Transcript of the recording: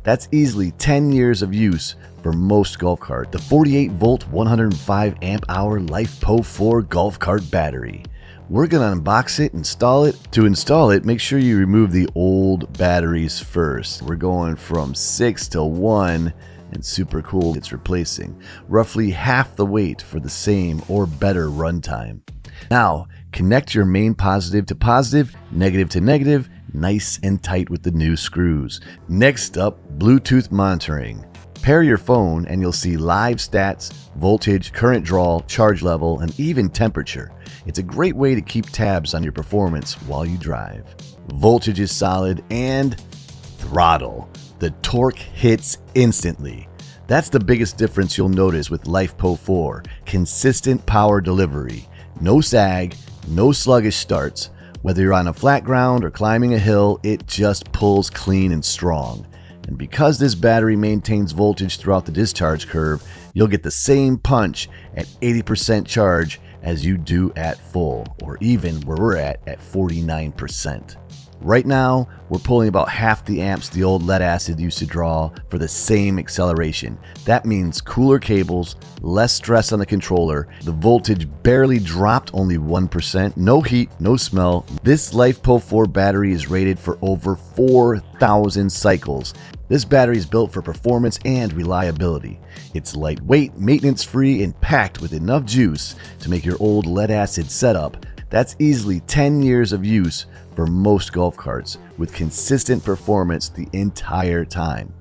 That's easily 10 years of use for most golf cart. The 48-volt, 105 amp hour LifePo 4 golf cart battery. We're gonna unbox it, install it. To install it, make sure you remove the old batteries first. We're going from 6 to 1, and super cool it's replacing. Roughly half the weight for the same or better runtime. Now, connect your main positive to positive, negative to negative, nice and tight with the new screws. Next up, Bluetooth monitoring. Pair your phone and you'll see live stats, voltage, current draw, charge level, and even temperature. It's a great way to keep tabs on your performance while you drive. Voltage is solid, and throttle. The torque hits instantly. That's the biggest difference you'll notice with LifePo 4. Consistent power delivery. No sag, no sluggish starts. Whether you're on a flat ground or climbing a hill, it just pulls clean and strong. And because this battery maintains voltage throughout the discharge curve, you'll get the same punch at 80% charge as you do at full, or even where we're at 49%. Right now, we're pulling about half the amps the old lead acid used to draw for the same acceleration. That means cooler cables, less stress on the controller, the voltage barely dropped, only 1%, no heat, no smell. This LifePo 4 battery is rated for over 4,000 cycles. This battery is built for performance and reliability. It's lightweight, maintenance-free, and packed with enough juice to make your old lead acid setup. That's easily 10 years of use for most golf carts, with consistent performance the entire time.